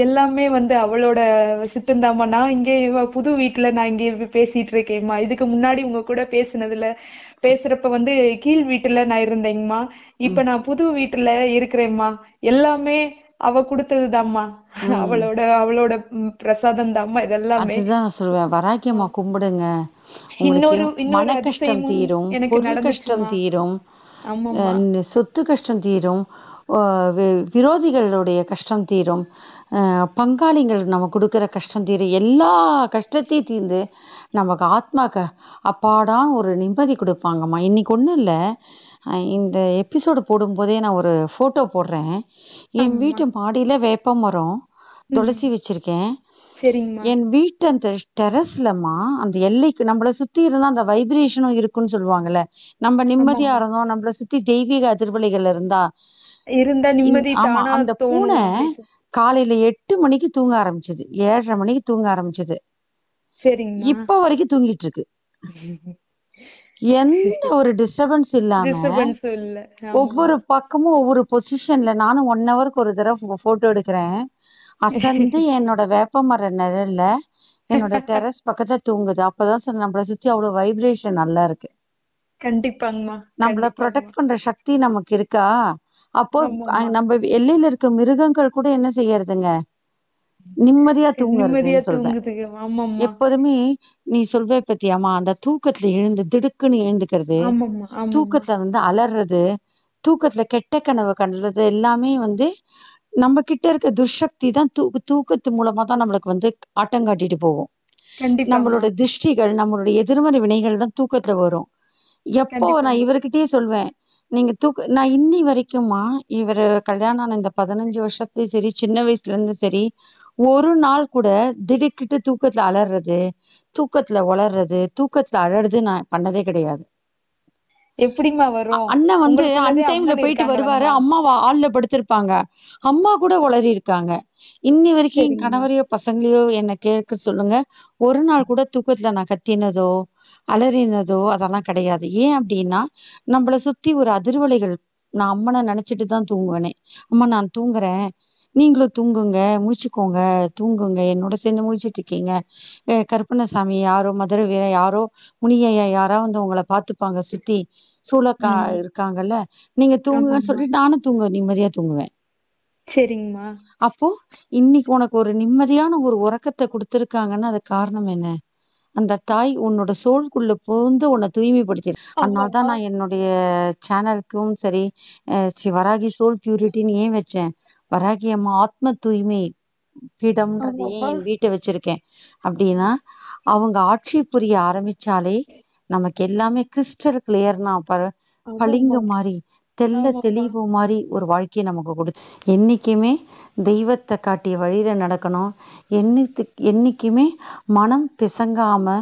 எல்லாமே வந்து அவளோட சித்தந்தாம்மா. நான் இங்க புது வீட்டுல நான் இங்க பேசிட்டு இருக்கேன்மா. இதுக்கு முன்னாடி உங்க கூட பேசுறப்ப வந்து கீழ் வீட்டுல நான் இருந்தேங்கம்மா. ம், இப்ப நான் புது வீட்டுல இருக்கிறேம்மா. எல்லாமே அவ கொடுத்ததுதாம்மா. ம். அவளோட அவளோட பிரசாதம் தாம்மா இதெல்லாமே. அதுதான் நான் சொல்லுவேன். வராக்கியம்மா கும்பிடுங்க. உங்களுக்கு இன்னொரு இன்னொரு மன கஷ்டம் அதிசயமும் தீரும், எனக்கு பொருள் கஷ்டம் நடந்துச்சுமா. தீரும், ஆமாம்மா. சொத்து கஷ்டம் தீரும், விரோதிகளுடைய கஷ்டம் தீரும், பங்காளிகள் நம்ம கொடுக்குற கஷ்டம் தீரும். எல்லா கஷ்டத்தையும் தீர்ந்து நமக்கு ஆத்மாக்கு அப்பாடா ஒரு நிம்மதி கொடுப்பாங்கம்மா. இன்னைக்கு ஒன்றும் இல்லை, இந்த எபிசோடு போடும்போதே நான் ஒரு ஃபோட்டோ போடுறேன். என் ஆமாம்மா. வீட்டு மாடியில் வேப்ப மரம், ம். துளசி வச்சுருக்கேன். சரிங்கம்மா. என் வீட்டு அந்த டெரஸ்லம்மா, அந்த எல்லைக்கு நம்மளை சுற்றி இருந்தால் அந்த வைப்ரேஷனும் இருக்குன்னு சொல்லுவாங்கல்ல. நம்ம நிம்மதியாக ஆமாம்மா. இருந்தோம், நம்மளை சுற்றி தெய்வீக அதிர்வலைகள் இருந்தால். இருந்தா நிம்மதி ஆமாம், தானா அந்த பூனை தோணும் அப்படி காலையில் 8 மணிக்கு தூங்க ஆரம்பிச்சது, 7:30 மணிக்கு தூங்க ஆரம்பிச்சது. சரிங்கம்மா. இப்போ வரைக்கும் தூங்கிட்டு இருக்கு. எந்த ஒரு டிஸ்டர்பன்ஸ் இல்லாம டிஸ்டர்பன்ஸ் இல்ல. ஆமாம்மா. ஒவ்வொரு பக்கமும் ஒவ்வொரு பொசிஷன்ல நானும் 1 ஹவருக்கு ஒரு தடவை போட்டோ எடுக்கிறேன். அசந்து என்னோட வேப்பமர நிழல்ல என்னோட டெரஸ் பக்கத்துல தூங்குது. அப்பதான் சொன்ன நம்மளை சுத்தி அவ்வளவு வைப்ரேஷன் நல்லா இருக்கு. கண்டிப்பாங்கம்மா. நம்மள கண்டிப்பாங்கம்மா. ப்ரொடெக்ட் பண்ற சக்தி நமக்கு இருக்கா? அப்போ ஆமாம்மா. நம்ம எல்லையில இருக்க மிருகங்கள் கூட என்ன செய்யறதுங்க, நிம்மதியா நிம்மதியா தூங்குறதுன்னு சொல்வேன். தூங்குதுங்க. ஆமாம்மா. எப்போதுமே நீ சொல்வே பத்தியாமா, அந்த தூக்கத்துல எழுந்து திடுக்குன்னு எழுந்துக்கிறது, ஆமாம்மா. ஆமாம்மா. தூக்கத்துல அலறது, தூக்கத்துல கெட்ட கனவு கண்டது எல்லாமே நம்ம கிட்ட இருக்க துர்சக்தி தான். தூக்கத்து மூலமா தான் நம்மளுக்கு ஆட்டம் காட்டிட்டு போகும். கண்டிப்பாம்மா. நம்மளோட திருஷ்டிகள், நம்மளுடைய எதிர்மறை வினைகள் தான் தூக்கத்துல வரும். எப்போ நான் கண்டிப்பாம்மா. இவர்கிட்டயே சொல்வேன், நீங்க நான் இன்னி வரைக்கும்மா, இவர் கல்யாணம் ஆன இந்த 15 வருஷத்துலயும் சரி, சின்ன வயசுல இருந்து சரி, ஒரு நாள் கூட திடுக்கிட்டு தூக்கத்துல அலறது, தூக்கத்துல உளறது, தூக்கத்துல அழறது நான் பண்ணதே கிடையாது. எப்படிம்மா வரும்? அண்ணன் உங்களுக்குள்ளதே அன்டைம்ல அம்மன் போயிட்டு வருவாரு, இருக்காங்களாம்மா? அம்மா ஹால்ல படுத்திருப்பாங்க. அம்மா கூட உளறி இருக்காங்க. இன்னி வரைக்கும் என் சரிங்கம்மா. கணவரையோ பசங்களையோ என்ன கேட்க சொல்லுங்க, ஒரு நாள் கூட தூக்கத்துல நான் கத்தினதோ அலறினதோ அதெல்லாம் கிடையாது. ஏன் அப்படின்னா, நம்மளை சுத்தி ஒரு அதிர்வலைகள். நான் அம்மனை நினைச்சிட்டு தான் தூங்குவேனே. அம்மா நான் தூங்குறேன், நீங்களும் தூங்குங்க, முழிச்சுக்கோங்க, தூங்குங்க, என்னோட சேர்ந்து முழிச்சிட்டு இருக்கீங்க. கருப்பண்ணசாமி யாரோ, மதுரை வீர யாரோ, முனியையா யாரோ உங்களை பார்த்துப்பாங்க, சுத்தி சூளக்கா ம். இருக்காங்கல்ல, நீங்க தூங்குங்கன்னு ஆமாம்மா. சொல்லிட்டு நானும் நிம்மதியா தூங்குவேன். சரிங்கம்மா. அப்போ இன்னைக்கு உனக்கு ஒரு நிம்மதியான ஒரு உறக்கத்தை கொடுத்துருக்காங்கன்னா அது காரணம் என்ன? அந்த தாய் உன்னோட சோல்குள்ள புகுந்து உன்னை தூய்மைப்படுத்தி. அதனால தான் ஆமாம்மா. நான் என்னுடைய சேனலுக்கும் சரி, ஸ்ரீ வராகி சோல் பியூரிட்டின்னு ஏன் வச்சேன், வராகி அம்மா ஆத்ம தூய்மை பீடம்ன்றது ஏன் ஆமாம்மா. என் வீட்டை வச்சிருக்கேன் அப்படின்னா, அவங்க ஆட்சி புரிய ஆரம்பிச்சாலே நமக்கு எல்லாமே கிறிஸ்டல் கிளியர்னா பளிங்கு ஆமாம்மா. மாதிரி, தெள்ள ஆமாம்மா. தெளிவு மாதிரி ஒரு வாழ்க்கையை நமக்கு கொடுத்து. என்றைக்குமே தெய்வத்தை காட்டிய வழியில் நடக்கணும். என்றைக்குமே மனம் பிசங்காம,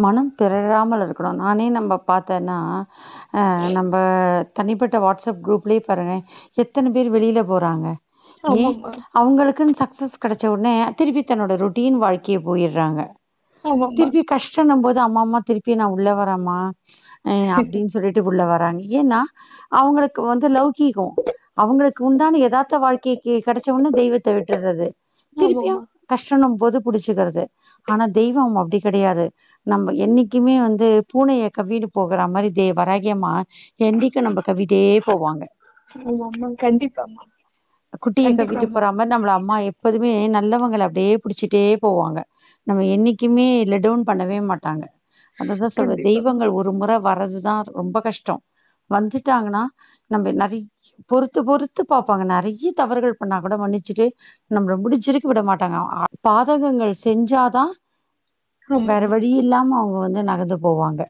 மனம் பிறழாமல் இருக்கணும். நானே நம்ம பார்த்தேன்னா, நம்ம தனிப்பட்ட வாட்ஸ்அப் குரூப்லேயே பாருங்க, எத்தனை பேர் வெளியில் போகிறாங்க. ஏன்? ஆமாம்மா. அவங்களுக்குன்னு சக்ஸஸ் கிடைச்ச உடனே திருப்பி தன்னோட ரொட்டீன் வாழ்க்கையை போயிடுறாங்க. ஆமாம்மா. திருப்பி கஷ்டன்னும் போது அம்மா அம்மா திருப்பி நான் உள்ள வரேம்மா அப்படின்னு சொல்லிட்டு உள்ள வராங்க. ஏன்னா அவங்களுக்கு லௌகீகம், அவங்களுக்கு உண்டான யதார்த்த வாழ்க்கைக்கு கிடைச்ச உடனே தெய்வத்தை விட்டுடுறது, திருப்பியும் ஆமாம்மா. கஷ்டன்னும் போது பிடிச்சிக்கிறது. ஆனா தெய்வம் அப்படி கிடையாது. நம்ம என்னைக்குமே பூனையை கவ்விட்டு போகிற மாதிரி வராகியம்மா என்னைக்கும் நம்ம கவ்விட்டே போவாங்க. ஆமாம்மா. கண்டிப்பாம்மா. குட்டியை கவ்விட்டு கண்டிப்பாம்மா. போற மாதிரி நம்மள அம்மா எப்போதுமே நல்லவங்களை அப்படியே பிடிச்சிட்டே போவாங்க. நம்ம என்னைக்குமே லெட் டவுன் பண்ணவே மாட்டாங்க. அததான் சொல்வேன், கண்டிப்பாம்மா. தெய்வங்கள் ஒரு முறை வர்றதுதான் ரொம்ப கஷ்டம். வந்துட்டாங்கன்னா நம்ம நிறைய பொறுத்து பொறுத்து பார்ப்பாங்க. நிறைய தவறுகள் பண்ணா கூட மன்னிச்சுட்டு நம்மள முடிச்சிருக்க விட மாட்டாங்க. பாதகங்கள் செஞ்சாதான் வேற ஆமாம்மா. வழி இல்லாம அவங்க நகர்ந்து போவாங்க.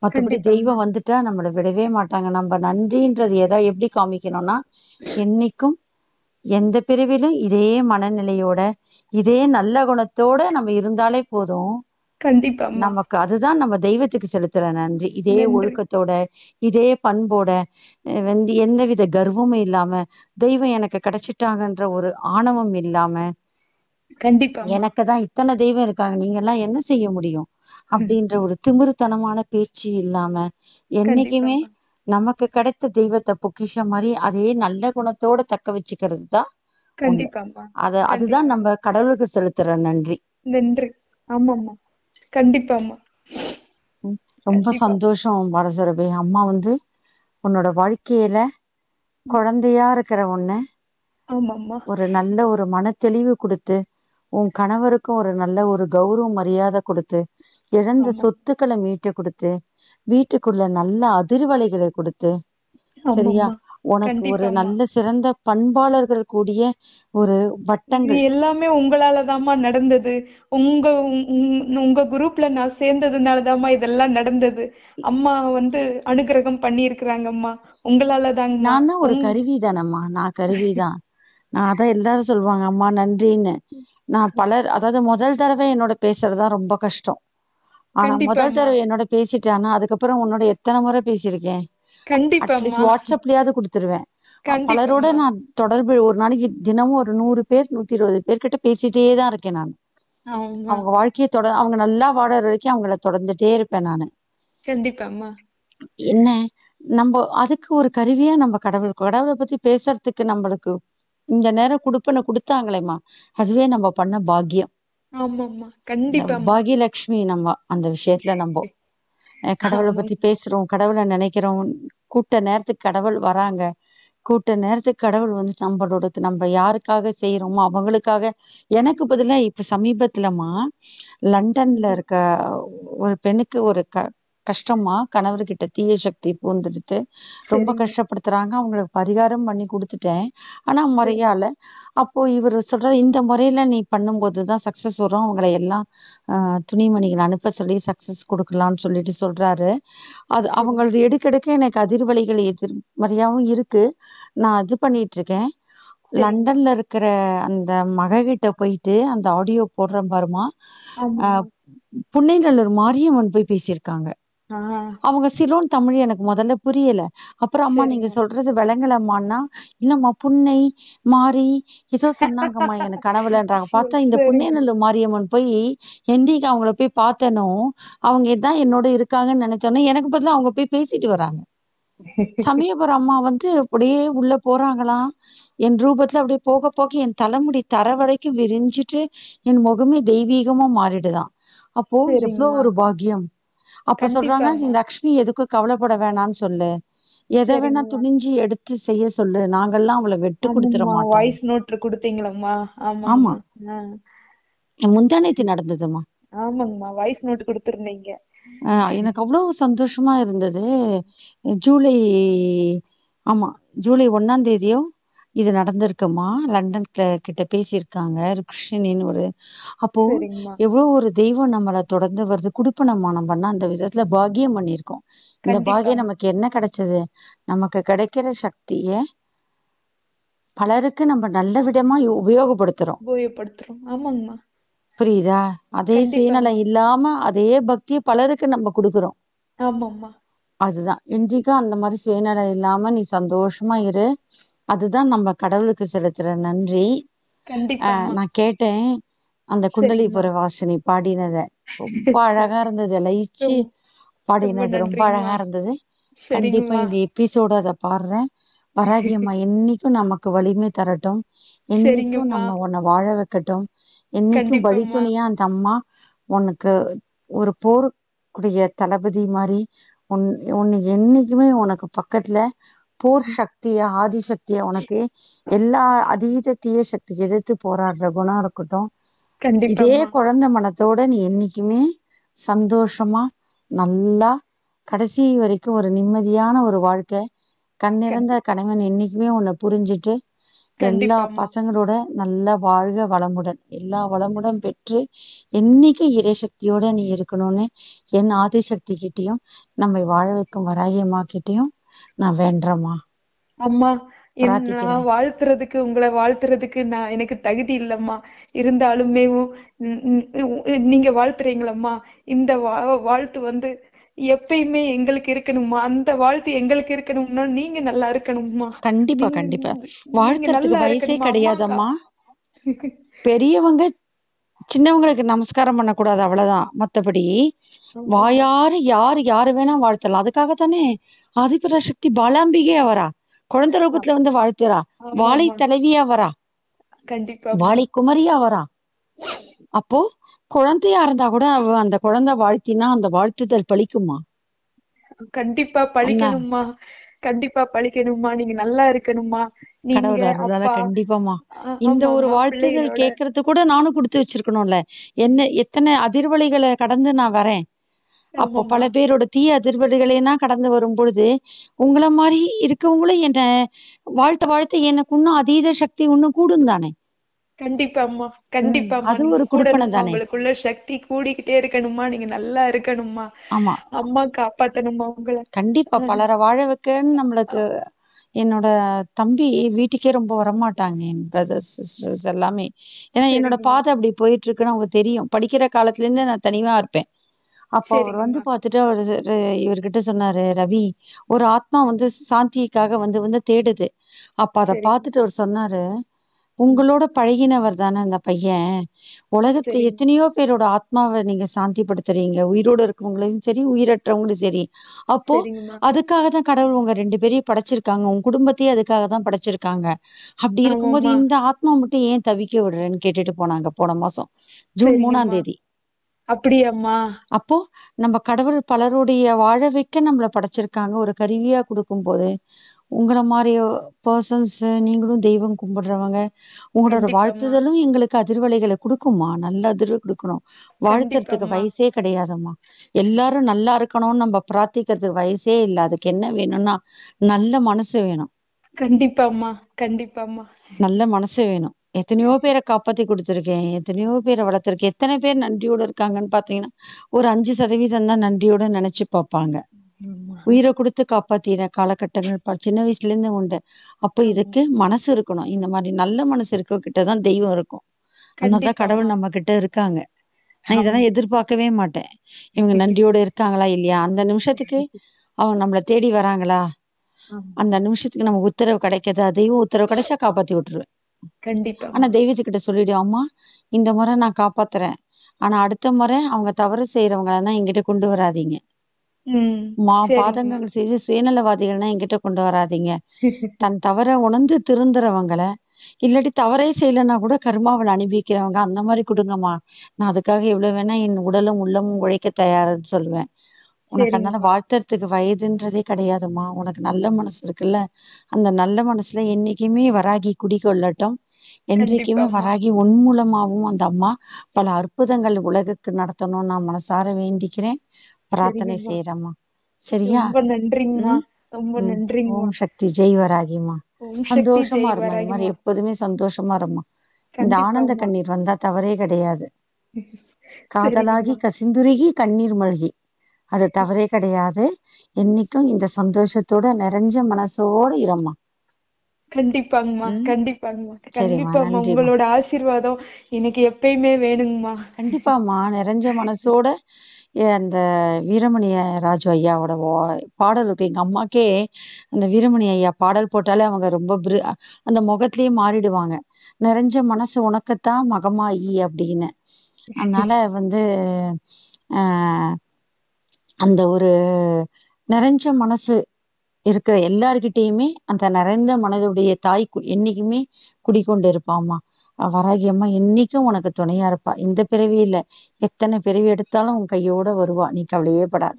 மற்றபடி கண்டிப்பாம்மா. தெய்வம் வந்துட்டா நம்மளை விடவே மாட்டாங்க. நம்ம நன்றின்றது எப்படி காமிக்கணும்னா, என்னைக்கும் எந்த பிரிவிலும் இதே மனநிலையோட, இதே நல்ல குணத்தோட நம்ம இருந்தாலே போதும். கண்டிப்பாம்மா. நமக்கு அதுதான் நம்ம தெய்வத்துக்கு செலுத்துற நன்றி. இதே நன்றி. ஒழுக்கத்தோட, இதே பண்போட, எந்தவித கர்வமும் இல்லாம, தெய்வம் எனக்கு கிடைச்சிட்டாங்கன்ற ஒரு ஆணவம் இல்லாம, கண்டிப்பாம்மா. எனக்கு தான் இத்தனை தெய்வம் இருக்காங்க, நீங்க எல்லாம் என்ன செய்ய முடியும் ம். அப்படின்ற ஒரு திமிருத்தனமான பேச்சு இல்லாம, என்னைக்குமே கண்டிப்பாம்மா. நமக்கு கிடைத்த தெய்வத்தை பொக்கிஷம் மாதிரி அதே நல்ல குணத்தோட தக்க வச்சுக்கிறது தான் ஒண்ணு. கண்டிப்பாம்மா. அதுதான் கண்டிப்பா. நம்ம கடவுளுக்கு செலுத்துற நன்றி. நன்றி. ஆமாம்மா. கண்டிப்பாம்மா. ம். ரொம்ப கண்டிப்பா. சந்தோஷம் பாலசுரபி. அம்மா உன்னோட வாழ்க்கையில குழந்தையா இருக்கிற உன்னை ஆமாம்மா. ஒரு நல்ல ஒரு மனத்தெளிவு கொடுத்து, உன் கணவருக்கும் ஒரு நல்ல ஒரு கௌரவ மரியாதை கொடுத்து, இழந்த ஆமா. சொத்துக்களை மீட்டு கொடுத்து, வீட்டுக்குள்ள நல்ல அதிர்வலைகளை கொடுத்து, சரியா, ஆமாம்மா. உனக்கு ஒரு கண்டிப்பாம்மா. நல்ல சிறந்த பண்பாளர்கள் கூடிய ஒரு இது வட்டங்கள். எல்லாமே உங்களாலதாம்மா நடந்தது. உங்க உங்க குரூப்ல நான் சேர்ந்ததுனாலதாம்மா இதெல்லாம் நடந்தது. அம்மா அனுக்கிரகம் பண்ணியிருக்கிறாங்கம்மா. உங்களாலதாங்கம்மா. நான் தான் ஒரு கருவி தானம்மா, நான் கருவிதான். நான் அதான் எல்லாரும் சொல்லுவாங்க அம்மா நன்றின்னு. நான் அதாவது முதல் தடவை என்னோட பேசுறதா ரொம்ப கஷ்டம். ஆனா முதல் கண்டிப்பாம்மா. தடவை என்னோட பேசிட்டானா அதுக்கப்புறம் உன்னோட எத்தனை முறை பேசியிருக்கேன். அட்லீஸ்ட் கண்டிப்பாம்மா. வாட்ஸ்அப்லயாவது கொடுத்துருவேன். பலரோட கண்டிப்பாம்மா. நான் தொடர்பு ஒரு நாளைக்கு தினமும் ஒரு 100 பேர் 120 பேர்கிட்ட பேசிட்டே தான் இருக்கேன் நான். ஆமா. அவங்க வாழ்க்கையை அவங்க நல்லா வாழற வரைக்கும் அவங்கள தொடர்ந்துட்டே இருப்பேன் நான். கண்டிப்பாம்மா. என்ன, நம்ம அதுக்கு ஒரு கருவியா நம்ம கடவுளை பத்தி பேசுறதுக்கு நம்மளுக்கு இந்த நேரம் கொடுத்தாங்களேம்மா, அதுவே நம்ம பண்ண பாக்கியம். ஆமாம்மா. கண்டிப்பாம்மா. பாகியலட்சுமி நம்ம அந்த விஷயத்துல நம்ம கடவுளை பத்தி ஆமாம்மா. பேசுறோம், கடவுளை நினைக்கிறோம். கூட்ட நேரத்துக்கு கடவுள் வராங்க. கூட்ட நேரத்துக்கு கடவுள் நம்மளோட நம்ம யாருக்காக செய்யறோமோ அவங்களுக்காக. எனக்கு பதிலா இப்ப சமீபத்துலமா லண்டன்ல இருக்க ஒரு பெண்ணுக்கு ஒரு கஷ்டமா, கணவர்கிட்ட தீய சக்தி பூந்துடுத்து ரொம்ப சரிங்க. கஷ்டப்படுத்துறாங்க. அவங்களுக்கு பரிகாரம் பண்ணி கொடுத்துட்டேன். ஆனா சரிங்க. முறையால. அப்போ இவர் சொல்ற இந்த முறையில நீ பண்ணும்போதுதான் சக்சஸ் வரும், அவங்களை எல்லாம் துணிமணிகள் அனுப்ப சொல்லி சக்சஸ் கொடுக்கலாம்னு சொல்லிட்டு சொல்றாரு. அது சரிங்க. அவங்களது எடுக்க எனக்கு அதிர்வலைகள் எதிர்மறையாவும் இருக்கு. நான் இது பண்ணிட்டு இருக்கேன். சரிங்க. லண்டன்ல இருக்கிற அந்த மககிட்ட போயிட்டு அந்த ஆடியோ போடுறேன் பாருமா. ஆமாம்மா. புன்னைநல்லூர் மாரியம்மன் போய் பேசியிருக்காங்க. ஆ. அவங்க சிலோன் தமிழ் எனக்கு முதல்ல புரியல. அப்புறம் அம்மா நீங்க சரிங்க. சொல்றது விளங்கலம்மான்னா, இல்லம்மா புன்னை மாறி ஏதோ சொன்னாங்கம்மா எனக்கு கனவுலன்றாங்க. பார்த்தா இந்த சரிங்க. புன்னைநல்லூர் மாரியம்மன் போய் என்னைக்கு அவங்கள போய் பார்த்தனோ, அவங்க தான் என்னோட இருக்காங்கன்னு நினைச்சோன்னே எனக்கு பதிலா அவங்க போய் பேசிட்டு வராங்க. சமயபுரம் அம்மா அப்படியே உள்ள போறாங்களாம். என் ரூபத்துல அப்படியே போக போக என் தலைமுடி தர வரைக்கும் விரிஞ்சிட்டு என் முகமே தெய்வீகமா மாறிடுதான். அப்போ எவ்வளோ சரிங்கம்மா. ஒரு பாக்கியம். அப்ப சொல்றாங்க, நீ கண்டிப்பாம்மா. லக்ஷ்மி எதுக்கும் கவலைப்பட வேணாம்னு சொல்லு, எதை வேணா சரிங்கம்மா. துணிஞ்சு எடுத்து செய்ய சொல்லு, நாங்கெல்லாம் அவளை விட்டு கொடுத்துட ஆமாம்மா. மாட்டோம். வாய்ஸ் நோட் குடுத்தீங்களம்மா? ஆமா, ஆமாம்மா. ஆ. முந்தானேத்து நடந்ததுமா. ஆமாங்கம்மா. வாய்ஸ் நோட் குடுத்திருந்தீங்க. எனக்கு அவ்வளவு சந்தோஷமா இருந்தது. ஜூலை ஆமா ஜூலை 1 இது நடந்திருக்குமா. லண்டன் கிட்ட பேசியிருக்காங்க ருக்ஷினின்னு ஒரு. அப்போ சரிங்கம்மா. எவ்வளோ ஒரு தெய்வம் நம்மளை தொடர்ந்து வருது. குடுப்பனம்மா நம்ம அந்த விதத்துல பாக்கியம் பண்ணியிருக்கோம். இந்த பாக்கியம் கண்டிப்பாம்மா. நமக்கு என்ன கிடைச்சது? நமக்கு கிடைக்கிற சக்திய பலருக்கு நம்ம நல்ல விதமா உபயோகப்படுத்துறோம். உபயோகப்படுத்துறோம். ஆமாங்கம்மா. புரியுதா? அதே கண்டிப்பாம்மா. சுயநலம் இல்லாம அதே பக்தியை பலருக்கு நம்ம கொடுக்குறோம். ஆமாம்மா. அதுதான் என்றைக்கும் அந்த மாதிரி சுயநலம் இல்லாம நீ சந்தோஷமா இரு. அதுதான் நம்ம கடவுளுக்கு செலுத்துற நன்றி. கண்டிப்பாம்மா. நான் கேட்டேன் அந்த சரிங்கம்மா. குண்டலிபுர வாசினி பாடினத. ரொம்ப அழகா இருந்தது. லயிச்சு ரொம் ரொம்ப பாடினது ரொம்ப நன்றிங்கம்மா. அழகா இருந்தது. கண்டிப்பா சரிங்கம்மா. இந்த எபிசோட அதை பாடுறேன். வராகியம்மா என்னைக்கும் நமக்கு வலிமை தரட்டும். என்னைக்கும் சரிங்கம்மா. நம்ம உன்னை வாழ வைக்கட்டும். என்னைக்கும் கண்டிப்பாம்மா. வழித்துணையா அந்த அம்மா உனக்கு ஒரு போருக்குடைய தளபதி மாதிரி உன் உன்னை என்னைக்குமே உனக்கு பக்கத்துல போர் சக்தியா ஆதிசக்தியா உனக்கு எல்லா அதீத தீய சக்தி எதிர்த்து போராடுற குணம் இருக்கட்டும். இதே கண்டிப்பாம்மா. குழந்தை மனத்தோட நீ என்னைக்குமே சந்தோஷமா நல்லா கடைசி வரைக்கும் ஒரு நிம்மதியான ஒரு வாழ்க்கை, கண்ணிறந்த கண்டிப்பா. கணவன் என்னைக்குமே உன்னை புரிஞ்சுட்டு எல்லா கண்டிப்பாம்மா. பசங்களோட நல்லா வாழ்க வளமுடன், எல்லா வளமுடன் பெற்று என்னைக்கு இறைசக்தியோட நீ இருக்கணும்னு என் ஆதிசக்தி கிட்டயும் நம்மை வாழ வைக்கும் வராகியம்மா கிட்டயும் நான் வேண்டுறேம்மா, அம்மா, நான் பிரார்த்திக்கிறேன். உங்களை வாழ்த்துறதுக்கு எனக்கு தகுதி இல்லம்மா. இருந்தாலுமே நீங்க வாழ்த்துறீங்களம்மா. இந்த வாழ்த்து எப்பயுமே எங்களுக்கு இருக்கணும்மா. அந்த வாழ்த்து எங்களுக்கு இருக்கணும்னா நீங்க நல்லா இருக்கணும்மா. கண்டிப்பா நீங்க கண்டிப்பா. நீங்க வாழ்த்துறதுக்கு நல்லா வயசே இருக்கணுமா அம்மாக்கா. கிடையாதம்மா. பெரியவங்க சின்னவங்களுக்கு நமஸ்காரம் பண்ணக்கூடாது, அவ்வளவுதான். மத்தபடி ஆமாம்மா. வாயார யாரு வேணா வாழ்த்தலாம். அதுக்காகத்தானே ஆதிபராசக்தி பாலாம்பிகையா வரா, குழந்தை ரூபத்துல வாழ்த்துறா, வாழை ஆமாம்மா. தலைவியா வரா. கண்டிப்பாம்மா. வாலி குமரியா வரா. அப்போ குழந்தையா இருந்தா கூட அந்த குழந்தை வாழ்த்தினா அந்த வாழ்த்துதல் பலிக்குமா? கண்டிப்பா அந்த பழிக்கணும்மா. கண்டிப்பா பழிக்கணும்மா. நீங்க நல்லா இருக்கணும்மா. நீங்க கடவுள் அருளால அப்பா. கண்டிப்பாம்மா. இந்த ஒரு ஆமாம்மா வாழ்த்துதல் பிள்ளைகளோட. கேட்கறது கூட நானும் குடுத்து வச்சிருக்கணும்ல. என்ன எத்தனை அதிர்வலைகளை கடந்து நான் வரேன். அப்போ ஆமாம்மா. பல பேரோட தீய அதிர்வலைகளையெல்லாம் கடந்து வரும் பொழுது உங்கள மாதிரி இருக்கவங்களும் என்ன வாழ்த்த வாழ்த்த எனக்கு இன்னும் அதீத சக்தி இன்னும் கூடும் தானே. கண்டிப்பாம்மா. கண்டிப்பாம்மா. அது நீங்க ஒரு குடுப்பனை கூடணும்மா. தானே. உங்களுக்குள்ள சக்தி கூடிக்கிட்டே இருக்கணும்மா. நீங்க நல்லா இருக்கணும்மா. ஆமா, அம்மா காப்பாத்தணும்மா உங்கள. கண்டிப்பா பலரை வாழ வைக்கன்னு நம்மளுக்கு. என்னோட தம்பி வீட்டுக்கே ரொம்ப வரமாட்டாங்க, என் பிரதர்ஸ் சிஸ்டர்ஸ் எல்லாமே. ஏன்னா என்னோட சரிங்கம்மா. பாதை அப்படி போயிட்டு இருக்குன்னு அவங்க தெரியும். படிக்கிற காலத்துல இருந்து நான் தனியா இருப்பேன். அப்போ அவர் வந்து சரிங்கம்மா. பார்த்துட்டு இவர்கிட்ட சொன்னாரு, ரவி, ஒரு ஆத்மா வந்து சாந்திக்காக வந்து வந்து தேடுது. அப்ப அதை சரிங்க. பார்த்துட்டு அவர் சொன்னாரு, ம். உங்களோட பழகினவர் தானே அந்த பையன். உலகத்துல சரிங்க. எத்தனையோ பேரோட ஆத்மாவை நீங்க சாந்திப்படுத்துறீங்க, உயிரோடு இருக்கவங்களையும் சரி உயிரற்றவங்களும் சரி. அப்போ சரிங்கம்மா. அதுக்காக தான் கடவுள் உங்க 2 பேரையும் படைச்சிருக்காங்க, உங்க குடும்பத்தையும் அதுக்காக தான் படைச்சிருக்காங்க. அப்படி இருக்கும்போது ஆமாம்மா. இந்த ஆத்மா மட்டும் ஏன் தவிக்க விடுறேன்னு கேட்டுட்டு போனாங்க போன மாசம் ஜூன் 3ஆம் சரிங்கம்மா. தேதி அப்படியாம்மா. அப்போ நம்ம கடவுள் பலருடைய வாழ வைக்க நம்மள படைச்சிருக்காங்க, ஒரு கருவியா கொடுக்கும்போது உங்கள மாதிரி பர்சன்ஸ், நீங்களும் தெய்வம் கும்பிடுறவங்க, உங்களோட கண்டிப்பாம்மா. வாழ்த்துதலும் எங்களுக்கு அதிர்வலைகளை கொடுக்குமா, நல்ல அதிர்வு கொடுக்கணும். வாழ்த்துறதுக்கு கண்டிப்பாம்மா. வயசே கிடையாதம்மா. எல்லாரும் நல்லா இருக்கணும்னு நம்ம பிரார்த்திக்கிறதுக்கு வயசே இல்லை. அதுக்கு என்ன வேணும்னா நல்ல மனசு வேணும். கண்டிப்பாம்மா. கண்டிப்பாம்மா. நல்ல மனசு வேணும். எத்தனையோ பேரை காப்பாத்தி கொடுத்துருக்கேன், எத்தனையோ பேரை வளர்த்துருக்கேன். எத்தனை பேர் நன்றியோடு இருக்காங்கன்னு பார்த்தீங்கன்னா ஒரு 5% தான் நன்றியோட நினைச்சு பார்ப்பாங்க. ஆமா. உயிரை கொடுத்து காப்பாத்தின காலகட்டங்கள் சின்ன வயசுல இருந்து உண்டு. அப்போ ஆமா. இதுக்கு மனசு இருக்கணும். இந்த மாதிரி நல்ல மனசு இருக்க தான் தெய்வம் இருக்கும். அதனாலதான் கண்டிப்பாம்மா. கடவுள் நம்ம கிட்ட இருக்காங்க. நான் ஆமா. இதெல்லாம் எதிர்பார்க்கவே மாட்டேன். இவங்க நன்றியோட இருக்காங்களா இல்லையா, அந்த நிமிஷத்துக்கு அவங்க நம்மளை தேடி வராங்களா, ஆமா. அந்த நிமிஷத்துக்கு நமக்கு உத்தரவு கிடைக்காதா, தெய்வம் உத்தரவு கிடைச்சா காப்பாத்தி விட்டுருவேன். ஆனா கண்டிப்பாம்மா. தெய்வத்துக்கிட்ட சொல்லிடுவேன், அம்மா இந்த முறை நான் காப்பாத்துறேன், ஆனா அடுத்த முறை அவங்க தவறு செய்யறவங்கள தான் என்கிட்ட கொண்டு வராதீங்க. ம். சரிங்கம்மா. பாதகங்கள் செய்து சுயநலவாதிகள்னா என்கிட்ட கொண்டு வராதீங்க. தன் தவற உணர்ந்து திருந்துறவங்கள, இல்லாட்டி தவறே செய்யலைன்னா கூட கர்மாவில் அனுபவிக்கிறவங்க, அந்த மாதிரி கொடுங்கம்மா. நான் அதுக்காக எவ்வளவு வேணா என் உடலும் உள்ளமும் உழைக்க தயாருன்னு சொல்லுவேன். உனக்கு அதனால சரிங்கம்மா. வாழ்த்துறதுக்கு வயதுன்றதே கிடையாதும்மா. உனக்கு நல்ல மனசு இருக்குல்ல, அந்த நல்ல மனசுல என்னைக்குமே வராகி குடிகொள்ளட்டும். என்றைக்குமே கண்டிப்பாம்மா. வராகி உன் மூலமாகவும் அந்த அம்மா பல அற்புதங்கள் உலகுக்கு நடத்தணும்னு நான் மனசார வேண்டிக்கிறேன், பிரார்த்தனை சரிங்கம்மா. செய்யறேம்மா. சரியா? ரொம்ப நன்றிங்கம்மா. ம். ரொம்ப ம். நன்றிங்கம்மா. ஓம் சக்தி ஜெய் வராகிம்மா. ஓம் சக்தி சந்தோஷமா ஜெய் இருமா, இந்த மாதிரி வராகிம்மா. எப்போதுமே சந்தோஷமா இருமா. இந்த ஆனந்த கண்டிப்பாம்மா. கண்ணீர் வந்தா தவறே கிடையாது. காதலாகி சரிங்கம்மா. கசிந்துருகி கண்ணீர் மல்கி, அது தவறே கிடையாது. என்னைக்கும் இந்த சந்தோஷத்தோட நிறைஞ்ச மனசோட இரும்மா. கண்டிப்பாங்கம்மா. ம். கண்டிப்பாங்கம்மா. சரிம்மா, கண்டிப்பாம்மா. நன்றிம்மா. உங்களோட ஆசீர்வாதம் எனக்கு எப்பயுமே வேணுங்கம்மா. கண்டிப்பாம்மா, நிறைஞ்ச மனசோட அந்த வீரமணி ராஜு ஐயாவோட பாடலுக்கு எங்க அம்மாக்கே அந்த வீரமணி ஐயா பாடல் போட்டாலே அவங்க ரொம்ப அந்த முகத்திலேயே மாறிடுவாங்க. நிறைஞ்ச மனசு உனக்குத்தான் மகமாயி அப்படின்னு. அதனால வந்து ஆஹ் அந்த ஒரு நிறைஞ்ச மனசு இருக்கிற எல்லார்கிட்டயுமே அந்த நிறைந்த மனதுடைய தாய் என்னைக்குமே குடிக்கொண்டு இருப்பாம்மா. வராகி அம்மா என்னைக்கும் உனக்கு துணையா இருப்பா. இந்த பிறவி இல்ல, எத்தனை பிறவி எடுத்தாலும் உன் கையோட வருவா, நீ கவலையே படாது.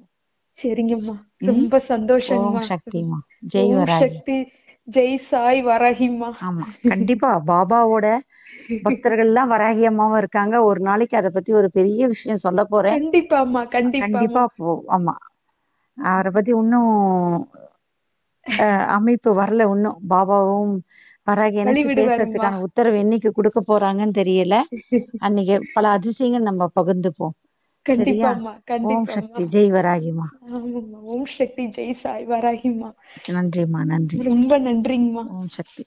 சரிங்கம்மா. ம். ரொம்ப ஓம் சந்தோஷங்கம்மா. சக்திமா. ஜெய் ஓம் வராகி. சக்தி ஜெய் சாய் வராகிம்மா. ஆமா, கண்டிப்பா பாபாவோட பக்தர்கள்லாம் வராகி அம்மாவும் இருக்காங்க. ஒரு நாளைக்கு அதை பத்தி ஒரு பெரிய விஷயம் சொல்ல போறேன். கண்டிப்பாம்மா. கண்டிப்பாம்மா. கண்டிப்பா ஆமா, அவரை பத்தி இன்னும் அமைப்பு வரல இன்னும். பாபாவும் வராகி இணைச்சு வழிவிடுவாருங்கம்மா. பேசுறதுக்கான உத்தரவு என்னைக்கு கொடுக்க போறாங்கன்னு தெரியல. அன்னைக்கு பல அதிசயங்கள் நம்ம பகிர்ந்துப்போம். சரியா? கண்டிப்பாம்மா. ஓம் கண்டிப்பாம்மா. சக்தி ஜெய் வராகிமா. ஆமாம்மா. ஓம் சக்தி ஜெய் சாய் வராகிம்மா. நன்றிம்மா, நன்றி. ரொம்ப நன்றிங்கம்மா. ஓம் சக்தி.